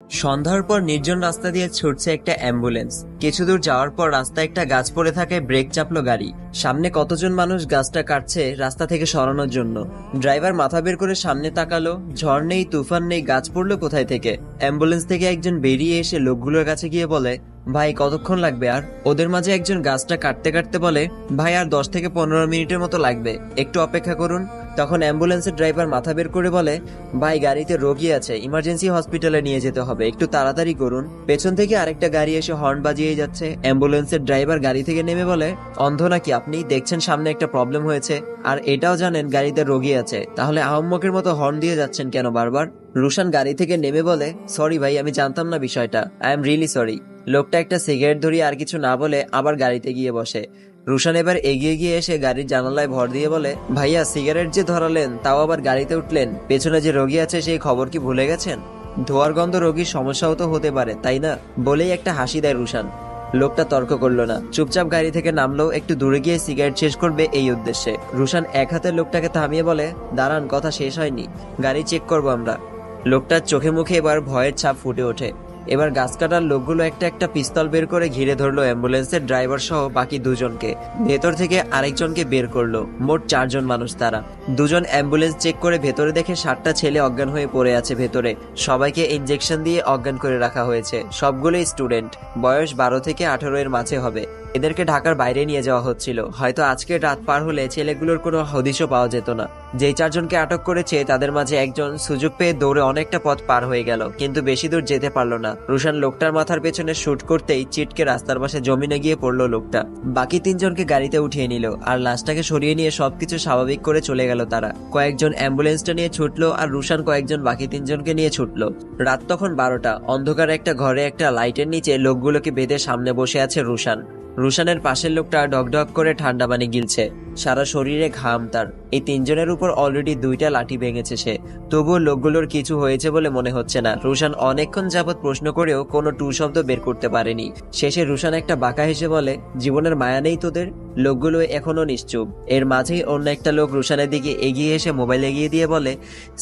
সন্ধ্যার পর নির্জন রাস্তা দিয়ে ছুটছে একটা অ্যাম্বুলেন্স। কিছু দূর যাওয়ার পর রাস্তায় একটা গাছ পড়ে থাকে, ব্রেক চাপলো গাড়ি। সামনে কতজন মানুষ গাছটা কাটছে রাস্তা থেকে সরানোর জন্য। ড্রাইভার মাথা বের করে সামনে তাকালো, ঝড় নেই, তুফান নেই, গাছ পড়লো কোথায় থেকে। অ্যাম্বুলেন্স থেকে একজন বেরিয়ে এসে লোকগুলোর কাছে গিয়ে বলে, ভাই কতক্ষণ লাগবে আর? ওদের মাঝে একজন গাছটা কাটতে কাটতে বলে, ভাই আর 10 থেকে 15 মিনিটের মতো লাগবে, একটু অপেক্ষা করুন। তখন অ্যাম্বুলেন্সের ড্রাইভার মাথা বের করে বলে, ভাই গাড়িতে রোগী আছে, ইমার্জেন্সি হসপিটালে নিয়ে যেতে হবে, একটু তাড়াতাড়ি করুন। পেছন থেকে আরেকটা গাড়ি এসে হর্ন বাজিয়ে যাচ্ছে। অ্যাম্বুলেন্সের ড্রাইভার গাড়ি থেকে নেমে বলে, অন্ধ নাকি আপনি? দেখছেন সামনে একটা প্রবলেম হয়েছে, আর এটাও জানেন গাড়িতে রোগী আছে, তাহলে আহম্মকের মতো হর্ন দিয়ে যাচ্ছেন কেন বারবার? রুশান গাড়ি থেকে নেমে বলে, সরি ভাই, আমি জানতাম না বিষয়টা, আই এম রিয়েলি সরি। লোকটা একটা সিগারেট ধরিয়ে আর কিছু না বলে আবার গাড়িতে গিয়ে বসে। রুশান এবার এগিয়ে গিয়ে এসে গাড়ির জানালায় ভর দিয়ে বলে, ভাইয়া সিগারেট যে ধরালেন তাও আবার গাড়িতে উঠলেন, পেছনে যে রোগী আছে সেই খবর কি ভুলে গেছেন? ধোয়ার গন্ধ রোগীর সমস্যাও তো হতে পারে, তাই না? বলেই একটা হাসি দেয় রুশান। লোকটা তর্ক করলো না, চুপচাপ গাড়ি থেকে নামলো, একটু দূরে গিয়ে সিগারেট শেষ করবে এই উদ্দেশ্যে। রুশান এক হাতে লোকটাকে থামিয়ে বলে, দাঁড়ান, কথা শেষ হয়নি, গাড়ি চেক করবো আমরা। লোকটার চোখে মুখে এবার ভয়ের ছাপ ফুটে ওঠে। এবার গাছ কাটার লোকগুলো একটা একটা পিস্তল বের করে ঘিরে ধরলো অ্যাম্বুলেন্সের ড্রাইভার সহ বাকি দুজনকে। ভেতর থেকে আরেকজনকে বের করলো। মোট 4 জন মানুষ তারা। দুজন অ্যাম্বুলেন্স চেক করে ভেতরে দেখে 7টা ছেলে অজ্ঞান হয়ে পড়ে আছে ভেতরে। সবাইকে ইনজেকশন দিয়ে অজ্ঞান করে রাখা হয়েছে। সবগুলোই স্টুডেন্ট, বয়স 12 থেকে 18 এর মাঝে হবে। এদেরকে ঢাকার বাইরে নিয়ে যাওয়া হচ্ছিল। হয়তো আজকে রাত পার হলে ছেলেগুলোর কোনো হদিশও পাওয়া যেত না। যেই 4 জনকে আটক করেছে তাদের মাঝে একজন সুযোগ পেয়ে দৌড়ে অনেকটা পথ পার হয়ে গেল, কিন্তু বেশি দূর যেতে পারলো না। রুশান লোকটার মাথার পেছনে শুট করতেই চিটকে রাস্তার পাশে জমিনে গিয়ে পড়লো লোকটা। বাকি 3 জনকে গাড়িতে উঠিয়ে নিল, আর লাশটাকে সরিয়ে নিয়ে সবকিছু স্বাভাবিক করে চলে গেল তারা। কয়েকজন অ্যাম্বুলেন্সটা নিয়ে ছুটলো, আর রুশান কয়েকজন বাকি 3 জনকে নিয়ে ছুটলো। রাত তখন 12টা। অন্ধকার একটা ঘরে একটা লাইটের নিচে লোকগুলোকে বেঁধে সামনে বসে আছে রুশান। রুশানের পাশের লোকটা ডকডক করে ঠান্ডা পানি গিলছে, সারা শরীরে ঘাম তার। এই 3 জনের উপর অলরেডি 2টা লাঠি ভেঙেছে সে, তবুও লোকগুলোর কিছু হয়েছে বলে মনে হচ্ছে না। রুশান অনেকক্ষণ যাবৎ প্রশ্ন করেও কোনো টু শব্দ বের করতে পারেনি। শেষে রুশান একটা বাঁকা হেসে বলে, জীবনের মায়া নেই তোদের? লোকগুলো এখনো নিশ্চুপ। এর মাঝেই অন্য একটা লোক রুশানের দিকে এগিয়ে এসে মোবাইল এগিয়ে দিয়ে বলে,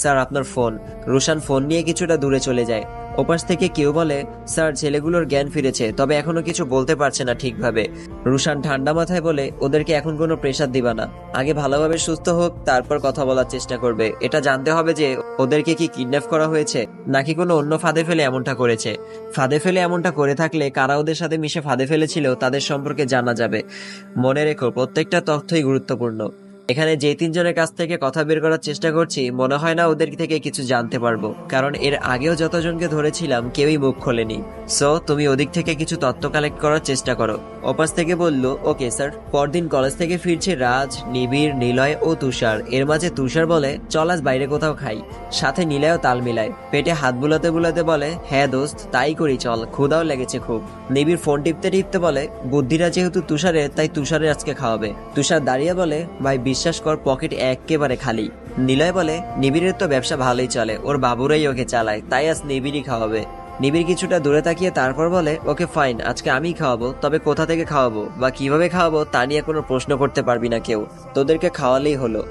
স্যার আপনার ফোন। রুশান ফোন নিয়ে কিছুটা দূরে চলে যায়। ওপাশ থেকে কেউ বলে, স্যার ছেলেগুলোর জ্ঞান ফিরেছে, তবে এখনো কিছু বলতে পারছে না ঠিকভাবে। রুশান ঠান্ডা মাথায় বলে, ওদেরকে এখন কোনো প্রেসার দিবা না, আগে ভালোভাবে সুস্থ হোক, তারপর কথা বলার চেষ্টা করবে। এটা জানতে হবে যে ওদেরকে কি কিডন্যাপ করা হয়েছে, নাকি কোনো অন্য ফাঁদে ফেলে এমনটা করেছে। ফাঁদে ফেলে এমনটা করে থাকলে কারা ওদের সাথে মিশে ফাঁদে ফেলেছিল তাদের সম্পর্কে জানা যাবে। মনে রেখো, প্রত্যেকটা তথ্যই গুরুত্বপূর্ণ। এখানে যে 3 জনের কাছ থেকে কথা বের করার চেষ্টা করছি, মনে হয় না ওদের থেকে কিছু জানতে পারবো, কারণ এর আগেও যতজনকে ধরেছিলাম কেউই মুখ খোলেনি। সো তুমি ওদিক থেকে কিছু তথ্য কালেক্ট করার চেষ্টা করো। ওপাশ থেকে বলল, ওকে স্যার। পরদিন কলেজ থেকে ফিরছে রাজ, নিবিড়, নিলয় ও তুষার। এর মাঝে তুষার বলে, চল আজ বাইরে কোথাও খাই। সাথে নিলয়ও তাল মিলায়, পেটে হাত বুলাতে বুলাতে বলে, হ্যাঁ দোস্ত, তাই করি, চল, ক্ষুধাও লেগেছে খুব। নিবিড় ফোন টিপতে টিপতে বলে, বুদ্ধিটা যেহেতু তুষারের, তাই তুষারের আজকে খাওয়াবে। তুষার দাঁড়িয়ে বলে, ভাই বিশ্বাস কর, পকেট একেবারে খালি। নিলয় বলে, নিবিড়ের তো ব্যবসা ভালোই চলে, ওর বাবুরাই ওকে চালায়, তাই আজ নিবিড়ই খাওয়াবে। নিবিড় কিছুটা দূরে তাকিয়ে তারপর বলে, ওকে ফাইন, আজকে আমিই খাওয়াবো, তবে কোথা থেকে খাওয়াবো বা কিভাবে খাওয়াবো তা নিয়ে কোনো প্রশ্ন করতে পারবি না কেউ, তোদেরকে খাওয়ালেই হলো।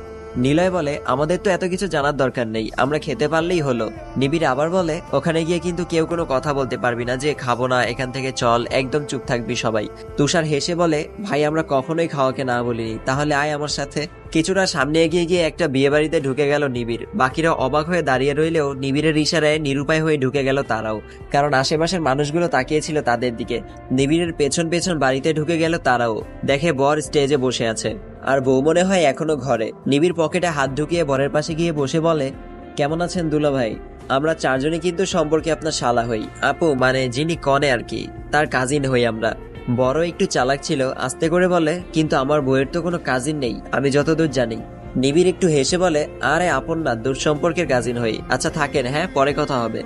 নিলয় বলে, আমাদের তো এত কিছু জানার দরকার নেই, আমরা খেতে পারলেই হলো। নিবিড় আবার বলে, ওখানে গিয়ে কিন্তু কেউ কোনো কথা বলতে পারবি না যে খাবো না, এখান থেকে চল, একদম চুপ থাকবি সবাই। তুষার হেসে বলে, ভাই আমরা কখনোই খাওয়াকে না বলিনি, তাহলে আয় আমার সাথে। কিছুটা সামনে এগিয়ে গিয়ে একটা বিয়ে বাড়িতে ঢুকে গেল নিবিড়। বাকিরা অবাক হয়ে দাঁড়িয়ে রইলেও নিবিড়ের ইশারায় নিরুপায় হয়ে ঢুকে গেল তারাও, কারণ আশেপাশের মানুষগুলো তাকিয়েছিল তাদের দিকে। নিবিড়ের পেছন পেছন বাড়িতে ঢুকে গেল তারাও। দেখে বর স্টেজে বসে আছে, আর বউ মনে হয় এখনো ঘরে। নিবিড় পকেটে হাত ঢুকিয়ে বরের পাশে গিয়ে বসে বলে, কেমন আছেন দুলা ভাই? আমরা 4 জনই কিন্তু সম্পর্কে আপনার শালা হই, আপু মানে যিনি কনে আর কি, তার কাজিন হই আমরা। বড় একটু চালাক ছিল, আস্তে করে বলে, কিন্তু আমার বউয়ের তো কোনো কাজিন নেই আমি যতদূর জানি। নিবিড় একটু হেসে বলে, আরে আপন না, দূর সম্পর্কের কাজিন হই, আচ্ছা থাকেন, হ্যাঁ পরে কথা হবে।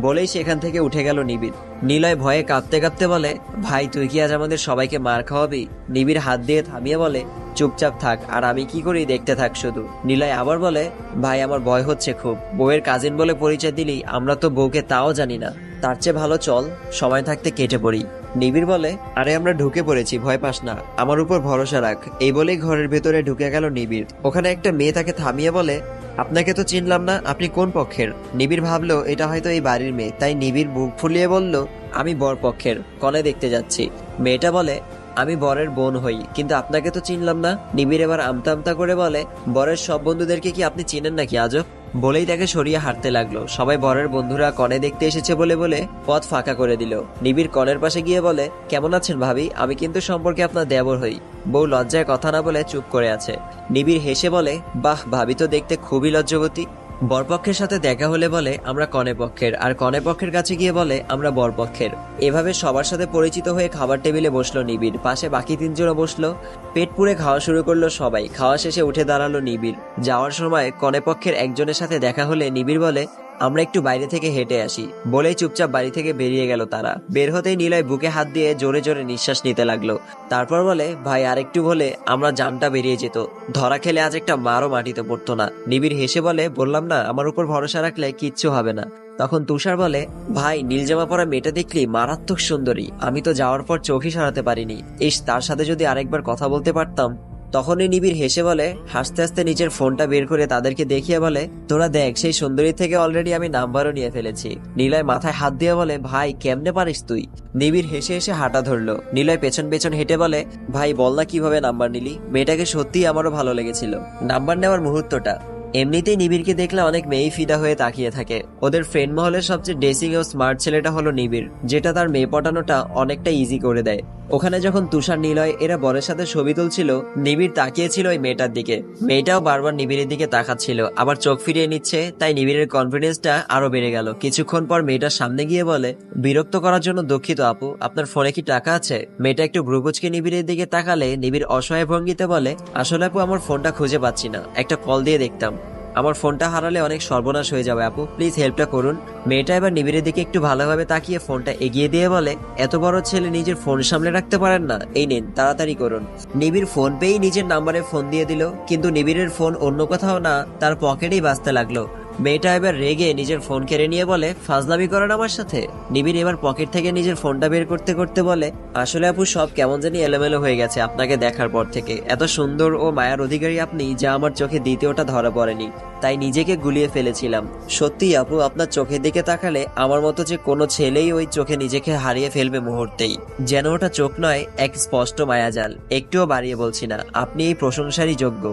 বলেই সেখান থেকে উঠে গেল নিবিড়। নিলয় ভয়ে কাঁপতে কাঁপতে বলে, ভাই তুই কি আজ আমাদের সবাইকে মার খাওয়াবি? নিবিড় হাত দিয়ে থামিয়ে বলে, চুপচাপ থাক, আর আমি কি করি দেখতে থাক শুধু। নিলয় আবার বলে, ভাই আমার ভয় হচ্ছে খুব, বউয়ের কাজিন বলে পরিচয় দিলি, আমরা তো বউকে তাও জানি না, তার চেয়ে ভালো চল সময় থাকতে কেটে পড়ি। নিবিড় বলে, আরে আমরা ঢুকে পড়েছি, ভয় পাস না, আমার উপর ভরসা রাখ। এই বলেই ঘরের ভেতরে ঢুকে গেল নিবিড়। ওখানে একটা মেয়ে তাকে থামিয়ে বলে, আপনাকে তো চিনলাম না, আপনি কোন পক্ষের? নিবিড় ভাবলো এটা হয়তো এই বাড়ির মেয়ে, তাই নিবিড় বুক ফুলিয়ে বলল, আমি বর পক্ষের, কনে দেখতে যাচ্ছি। মেয়েটা বলে, আমি বরের বোন হই, কিন্তু আপনাকে তো চিনলাম না। নিবিড় এবার আমতা আমতা করে বলে, বরের সব বন্ধুদেরকে কি আপনি চিনেন নাকি আজব? বলেই তাকে সরিয়ে হাঁটতে লাগলো। সবাই বরের বন্ধুরা কনে দেখতে এসেছে বলে বলে পথ ফাঁকা করে দিল। নিবিড় কনের পাশে গিয়ে বলে, কেমন আছেন ভাবি? আমি কিন্তু সম্পর্কে আপনার দেবর হই। বউ লজ্জায় কথা না বলে চুপ করে আছে। নিবিড় হেসে বলে, বাহ, ভাবি তো দেখতে খুবই লজ্জাবতী। বরপক্ষের সাথে দেখা হলে বলে আমরা কনে পক্ষের, আর কনে পক্ষের কাছে গিয়ে বলে আমরা বরপক্ষের। এভাবে সবার সাথে পরিচিত হয়ে খাবার টেবিলে বসলো নিবিড়, পাশে বাকি তিনজনও বসলো। পেট পুড়ে খাওয়া শুরু করলো সবাই। খাওয়া শেষে উঠে দাঁড়ালো নিবিড়। যাওয়ার সময় কনে পক্ষের একজনের সাথে দেখা হলে নিবিড় বলে, আমরা একটু বাইরে থেকে হেঁটে আসি। বলেই চুপচাপ বাড়ি থেকে বেরিয়ে গেল তারা। বের হতেই নিলয় বুকে হাত দিয়ে জোরে জোরে নিঃশ্বাস নিতে লাগলো। তারপর বলে, ভাই আরেকটু হলে আমরা জানটা বেরিয়ে যেত, ধরা খেলে আজ একটা মারও মাটিতে পড়তো না। নিবিড় হেসে বলে, বললাম না আমার উপর ভরসা রাখলে কিচ্ছু হবে না। তখন তুষার বলে, ভাই নীলজামা পরা মেয়েটা দেখলি মারাত্মক সুন্দরী, আমি তো যাওয়ার পর চোখই সরাতে পারিনি। ইস, তার সাথে যদি আরেকবার কথা বলতে পারতাম। তখনই নিবিড় হেসে বলে, হাসতে হাসতে নিজের ফোনটা বের করে তাদেরকে দেখিয়ে বলে, তোরা দেখ, সেই সুন্দরী থেকে অলরেডি আমি নাম্বারও নিয়ে ফেলেছি। নিলয় মাথায় হাত দিয়ে বলে, ভাই কেমনে পারিস তুই? নিবিড় হেসে হেসে হাঁটা ধরলো। নিলয় পেছন পেছন হেঁটে বলে, ভাই বল না কিভাবে নাম্বার নিলি? মেয়েটাকে সত্যিই আমারও ভালো লেগেছিল। নাম্বার নেওয়ার মুহূর্তটা এমনিতেই নিবিড়কে দেখলে অনেক মেয়েই ফিদা হয়ে তাকিয়ে থাকে। ওদের ফ্রেন্ড মহলের সবচেয়ে ড্রেসিং ও স্মার্ট ছেলেটা হলো নিবিড়, যেটা তার মেয়ে পটানোটা অনেকটা ইজি করে দেয়। ওখানে যখন তুষার নিলয় এরা বরের সাথে ছবি তুলছিল, নিবিড় তাকিয়েছিল ওই মেয়েটার দিকে। মেয়েটাও বারবার নিবিড়ের দিকে তাকাচ্ছিল, আবার চোখ ফিরিয়ে নিচ্ছে। তাই নিবিড়ের কনফিডেন্সটা আরো বেড়ে গেল। কিছুক্ষণ পর মেয়েটার সামনে গিয়ে বলে, বিরক্ত করার জন্য দুঃখিত আপু, আপনার ফোনে কি টাকা আছে? মেয়েটা একটু ভ্রুকুচকে নিবিড়ের দিকে তাকালে নিবিড় অসহায় ভঙ্গিতে বলে, আসলে আপু আমার ফোনটা খুঁজে পাচ্ছি না, একটা কল দিয়ে দেখতাম। আমার ফোনটা হারালে অনেক সর্বনাশ হয়ে যাবে আপু, প্লিজ হেল্পটা করুন। মেয়েটা এবার নিবিড়ের দিকে একটু ভালোভাবে তাকিয়ে ফোনটা এগিয়ে দিয়ে বলে, এত বড় ছেলে নিজের ফোন সামলে রাখতে পারেন না? এই নিন, তাড়াতাড়ি করুন। নিবিড় ফোন পেয়েই নিজের নাম্বারে ফোন দিয়ে দিল, কিন্তু নিবিড়ের ফোন অন্য কোথাও না, তার পকেটেই বাজতে লাগলো। মেয়েটা এবার রেগে নিজের ফোন কেড়ে নিয়ে বলে, ফাজলামি করেন আমার সাথে? নিবিড় এবার পকেট থেকে নিজের ফোনটা বের করতে করতে বলে, আসলে আপু সব কেমন জানি এলোমেলো হয়ে গেছে আপনাকে দেখার পর থেকে। এত সুন্দর ও মায়ার অধিকারী আপনি, যা আমার চোখে দ্বিতীয়টা ধরা পড়েনি, তাই নিজেকে গুলিয়ে ফেলেছিলাম। সত্যি আপু, আপনার চোখের দিকে তাকালে আমার মতো যে কোনো ছেলেই ওই চোখে নিজেকে হারিয়ে ফেলবে মুহূর্তেই। যেন ওটা চোখ নয়, এক স্পষ্ট মায়াজাল। একটুও বাড়িয়ে বলছি না, আপনি এই প্রশংসারই যোগ্য।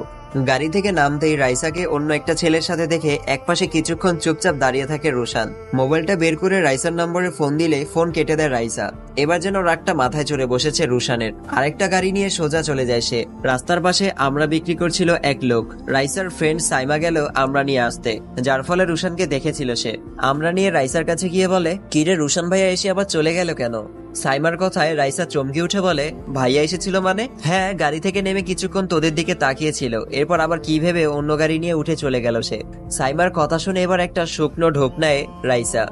গাড়ি থেকে নামতেই রাইসাকে অন্য একটা ছেলের সাথে দেখে একপাশে কিছুক্ষণ চুপচাপ দাঁড়িয়ে থাকে রুশান। মোবাইলটা বের করে রাইসার নম্বরে ফোন দিলে ফোন কেটে দেয় রাইসা। এবার যেন রাগটা মাথায় চড়ে বসেছে রুশানের। আরেকটা গাড়ি নিয়ে সোজা চলে যায় সে। রাস্তার পাশে আমরা বিক্রি করছিল এক লোক। রাইসার ফ্রেন্ড সাইমা গেল আমরা নিয়ে আসতে, যার ফলে রুশানকে দেখেছিল সে। আমরা নিয়ে রাইসার কাছে গিয়ে বলে, কিরে রুশান ভাইয়া এসে আবার চলে গেল কেন? সাইমার কথায় রাইসা চমকে উঠে বলে, ভাইয়া এসেছিল মানে? হ্যাঁ, গাড়ি থেকে নেমে কিছুক্ষণ তোদের দিকে তাকিয়েছিল, এরপর আবার কি ভেবে অন্য গাড়ি নিয়ে উঠে চলে গেল সে। সাইমার কথা শুনে এবার একটা শুকনো ঢোক নেয় রাইসা।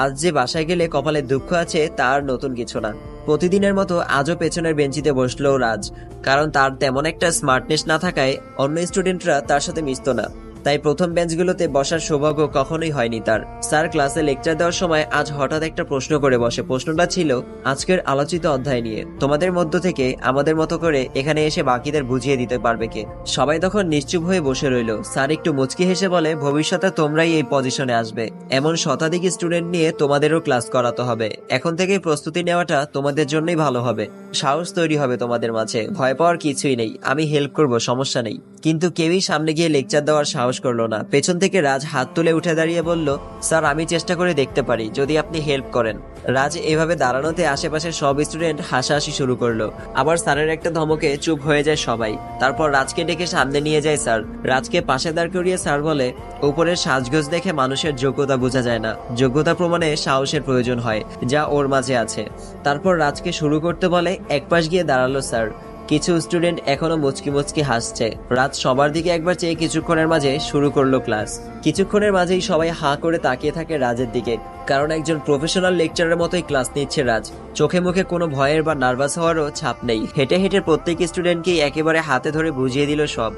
আজ যে বাসায় গেলে কপালে দুঃখ আছে তার নতুন কিছু না। প্রতিদিনের মতো আজও পেছনের বেঞ্চিতে বসলো রাজ, কারণ তার তেমন একটা স্মার্টনেস না থাকায় অন্য স্টুডেন্টরা তার সাথে মিশতো না। তাই প্রথম বেঞ্চগুলোতে বসার সৌভাগ্য কখনোই হয়নি তার। স্যার ক্লাসে লেকচার দেওয়ার সময় আজ হঠাৎ একটা প্রশ্ন করে বসে। প্রশ্নটা ছিল আজকের আলোচিত অধ্যায় নিয়ে, তোমাদের মধ্য থেকে আমাদের মতো করে এখানে এসে বাকিদের বুঝিয়ে দিতে পারবে কে? সবাই তখন নিশ্চুপ হয়ে বসে রইল। স্যার একটু মুচকি হেসে বলে, ভবিষ্যতে তোমরাই এই পজিশনে আসবে, এমন শতাধিক স্টুডেন্ট নিয়ে তোমাদেরও ক্লাস করাতে হবে। এখন থেকেই প্রস্তুতি নেওয়াটা তোমাদের জন্যই ভালো হবে। সাহস তৈরি হবে তোমাদের মাঝে, ভয় পাওয়ার কিছুই নেই, আমি হেল্প করব, সমস্যা নেই। কিন্তু কেউই সামনে গিয়ে লেকচার দেওয়ার সাহস করলো না। পেছন থেকে রাজ হাত তুলে উঠে দাঁড়িয়ে বলল, স্যার আমি চেষ্টা করে দেখতে পারি যদি আপনি হেল্প করেন। রাজ এভাবে দাঁড়ানোতে আশেপাশের সব স্টুডেন্ট হাসাহাসি শুরু করলো। আবার স্যারের একটা ধমকে চুপ হয়ে যায় সবাই। তারপর রাজকে ডেকে সামনে নিয়ে যায় স্যার। রাজকে পাশে দাঁড় করিয়ে স্যার বলে, উপরের সাজগোজ দেখে মানুষের যোগ্যতা বোঝা যায় না, যোগ্যতা প্রমাণে সাহসের প্রয়োজন হয়, যা ওর মাঝে আছে। তারপর রাজকে শুরু করতে বলে। একপাশ গিয়ে দাঁড়ালো স্যার। কিছু স্টুডেন্ট এখনো মুচকি মুচকি হাসছে। রাত সবার দিকে একবার চেয়ে কিছুক্ষণের মাঝে শুরু করলো ক্লাস। কিছুক্ষণের মাঝেই সবাই হাঁ করে তাকিয়ে থাকে রাজের দিকে। কারণ একজন প্রফেশনাল লেকচারের মতোই ক্লাস নিচ্ছে রাজ। চোখে মুখে কোনো ভয়ের বা নার্ভাস হওয়ারও ছাপ নেই। হেঁটে হেঁটে প্রত্যেক স্টুডেন্টকেই একেবারে হাতে ধরে বুঝিয়ে দিল সব,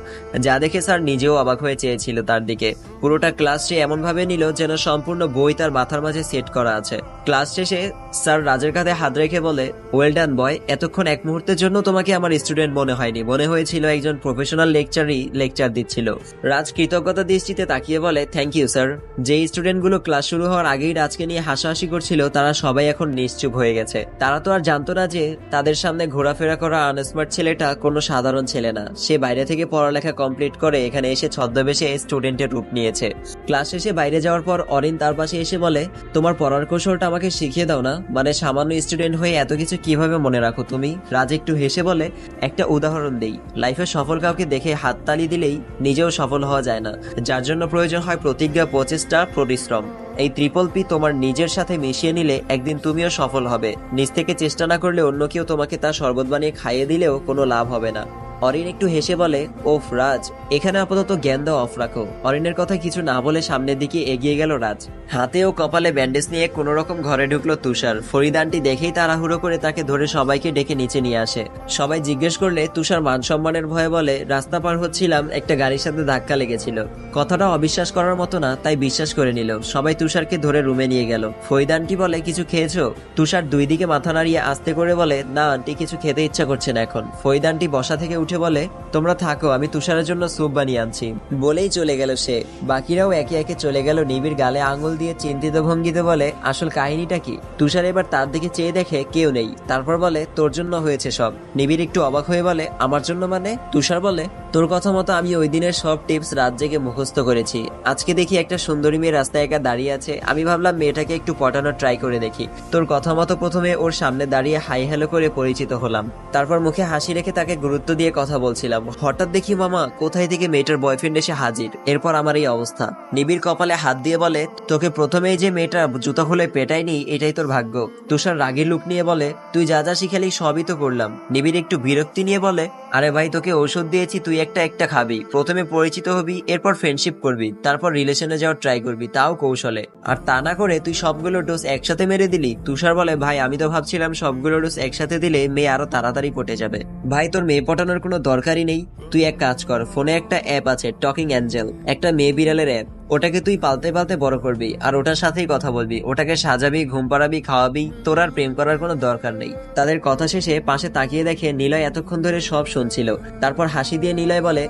যা দেখে স্যার নিজেও অবাক হয়ে চেয়েছিল তার দিকে। পুরোটা ক্লাস সে এমন ভাবে নিল যেন সম্পূর্ণ বই তার মাথার মাঝে সেট করা আছে। ক্লাস শেষে স্যার রাজের কাঁধে হাত রেখে বলে, ওয়েল ডান বয়, এতক্ষণ এক মুহূর্তের জন্য তোমাকে আমার স্টুডেন্ট মনে হয়নি, মনে হয়েছিল একজন প্রফেশনাল লেকচারই লেকচার দিচ্ছিল। রাজ কৃতজ্ঞতা দৃষ্টিতে তাকিয়ে বলে, থ্যাংক ইউ স্যার। যে স্টুডেন্টগুলো ক্লাস শুরু হওয়ার আগেই রাজকে নিয়ে হাসাহাসি করছিল তারা সবাই এখন নিশ্চুপ হয়ে গেছে। তারা তো আর জানতো না যে তাদের সামনে ঘোরাফেরা করা আনস্মার্ট ছেলেটা কোনো সাধারণ ছেলে না। সে বাইরে থেকে পড়ালেখা কমপ্লিট করে এখানে এসে ছদ্মবেশে স্টুডেন্টের রূপ নিয়েছে। ক্লাস শেষে বাইরে যাওয়ার পর অরিন তার পাশে এসে বলে, তোমার পড়ার কৌশলটা আমাকে শিখিয়ে দাও না, মানে সামান্য স্টুডেন্ট হয়ে এত কিছু কিভাবে মনে রাখো তুমি? রাজ একটু হেসে বলে, একটা উদাহরণ দেই, লাইফে সফল কাউকে দেখে হাততালি দিলেই নিজেও সফল হওয়া যায় না, যার জন্য প্রয়োজন হয় প্রতিজ্ঞা, প্রচেষ্টা, পরিশ্রম। এই ট্রিপল পি তোমার নিজের সাথে মিশিয়ে নিলে একদিন তুমিও সফল হবে। নিজ থেকে চেষ্টা না করলে অন্য কেউ তোমাকে তার শরবত বানিয়ে খাইয়ে দিলেও কোনো লাভ হবে না। অরিন একটু হেসে বলে, ওফ রাজ, এখানে আপাতত জ্ঞান দেওয়া অফ রাখো। অরিনের কথা কিছু না বলে সামনের দিকে এগিয়ে গেল রাজ। হাতে ও কপালে ব্যান্ডেজ নিয়ে কোনো রকম ঘরে ঢুকলো তুষার। ফরিদ আন্টি দেখেই তাড়াহুড়ো করে তাকে ধরে সবাইকে ডেকে নিচে নিয়ে আসে। সবাই জিজ্ঞেস করলে তুষার মান সম্মানের ভয়ে বলে, রাস্তা পার হচ্ছিলাম, একটা গাড়ির সাথে ধাক্কা লেগেছিল। কথাটা অবিশ্বাস করার মতো না, তাই বিশ্বাস করে নিল। সবাই তুষারকে ধরে রুমে নিয়ে গেল। ফরিদ আন্টি বলে, কিছু খেয়েছো? তুষার দুই দিকে মাথা নাড়িয়ে আস্তে করে বলে, না আন্টি, কিছু খেতে ইচ্ছা করছে না এখন। ফরিদ আন্টি বসা থেকে উঠে বলে, তোমরা থাকো, আমি তুষারের জন্য স্যুপ বানিয়ে আনছি। বলেই চলে গেল সে। বাকিরাও একে একে চলে গেল। নিবিড় গালে আঙুল দিয়ে চিন্তিত ভঙ্গিতে বলে, আসল কাহিনীটা কি? তুষার এবার তার দিকে চেয়ে দেখে কেউ নেই। তারপর বলে, তোর জন্য হয়েছে সব। নিবিড় একটু অবাক হয়ে বলে, আমার জন্য মানে? তুষার বলে, তোর কথা মতো আমি ওই দিনের সব টিপস রাত জেগে মুখস্থ করেছি। আজকে দেখি একটা সুন্দরী মেয়ে রাস্তায় একা দাঁড়িয়ে আছে, আমি ভাবলাম মেয়েটাকে একটু পটানোর ট্রাই করে দেখি। তোর কথা মতো প্রথমে ওর সামনে দাঁড়িয়ে হাই হ্যালো করে পরিচিত হলাম, তারপর মুখে হাসি রেখে তাকে গুরুত্ব দিয়ে কথা বলছিলাম। হঠাৎ দেখি মামা কোথায় থেকে মেয়েটার বয়ফ্রেন্ড এসে হাজির। এরপর আমার এই অবস্থা। নিবিড় কপালে হাত দিয়ে বলে, তোকে প্রথমেই যে মেয়েটা জুতা খুলে পেটায়নি, এটাই তোর ভাগ্য। তুষার রাগের লুক নিয়ে বলে, তুই যা যা শিখালি সবই তো করলাম। নিবিড় একটু বিরক্তি নিয়ে বলে, আরে ভাই, তোকে ঔষধ দিয়েছি, তুই একটা একটা খাবি, প্রথমে পরিচিত হবি, এরপর ফ্রেন্ডশিপ করবি, তারপর রিলেশনে যাওয়ার ট্রাই করবি, তাও কৌশলে। আর তা না করে তুই সবগুলো ডোজ একসাথে মেরে দিলি। তুষার বলে, ভাই আমি তো ভাবছিলাম সবগুলো ডোজ একসাথে দিলে মেয়ে আরো তাড়াতাড়ি পটে যাবে। ভাই তোর মেয়ে পটানোর কোনো দরকারই নেই। তুই এক কাজ কর, ফোনে একটা অ্যাপ আছে টকিং অ্যাঞ্জেল, একটা মেয়ে বিড়ালের অ্যাপ। ওটাকে তুই পালতে পালতে বড় করবি, আর ওটার সাথেই কথা বলবি, ওটাকে সাজাবি, ঘুম পাড়াবি, খাওয়াবি। তোর আর প্রেম করার কোনো দরকার নেই। তাদের কথা শেষে পাশে তাকিয়ে দেখে নিলয় এতক্ষণ ধরে সব শুনছিল। তারপর হাসি দিয়ে নিলয় বলে,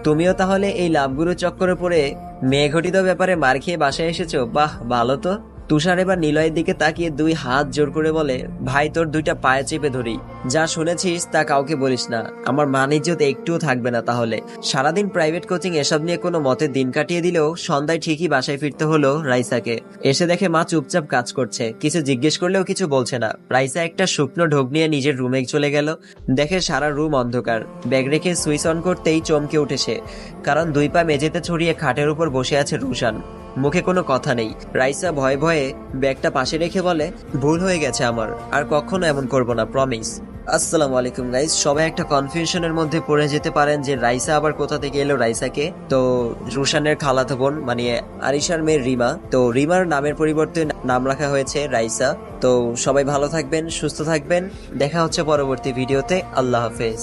তুমিও তাহলে এই লাভগুলো চক্করে পড়ে মেয়ে ঘটিত ব্যাপারে মার খেয়ে বাসায় এসেছো? বাহ, ভালো তো। তুষার এবার নিলয়ের দিকে তাকিয়ে দুই হাত জোর করে বলে, ভাই তোর দুইটা পায়ে চেপে ধরি, যা শুনেছিস তা কাউকে বলিস না, আমার মান ইজ্জত একটুও থাকবে না তাহলে। সারাদিন প্রাইভেট কোচিং এসব নিয়ে কোনো মতে দিন কাটিয়ে দিলেও সন্ধ্যায় ঠিকই বাসায় ফিরতে হলো রাইসাকে। এসে দেখে মা চুপচাপ কাজ করছে, কিছু জিজ্ঞেস করলেও কিছু বলছে না। রাইসা একটা শুকনো ঢোক নিয়ে নিজের রুমে চলে গেল। দেখে সারা রুম অন্ধকার। ব্যাগ রেখে সুইচ অন করতেই চমকে উঠেছে, কারণ দুই পা মেঝেতে ছড়িয়ে খাটের উপর বসে আছে রুশান। মুখে কোনো কথা নেই। রাইসা ভয়ে ভয়ে ব্যাগটা পাশে রেখে বলে, ভুল হয়ে গেছে আমার, আর কখনো এমন করব না, প্রমিস। আসসালামু আলাইকুম গাইস। সবাই একটা কনফিউশনের মধ্যে পড়ে যেতে পারেন যে রাইসা আবার কোথা থেকে এলো রাইসাকে। তো রুশানের খালাতো বোন মানে আরিশার মেয়ে রিমা, তো রিমার নামের পরিবর্তে নাম রাখা হয়েছে রাইসা। তো সবাই ভালো থাকবেন, সুস্থ থাকবেন, দেখা হচ্ছে পরবর্তী ভিডিওতে। আল্লাহ হাফেজ।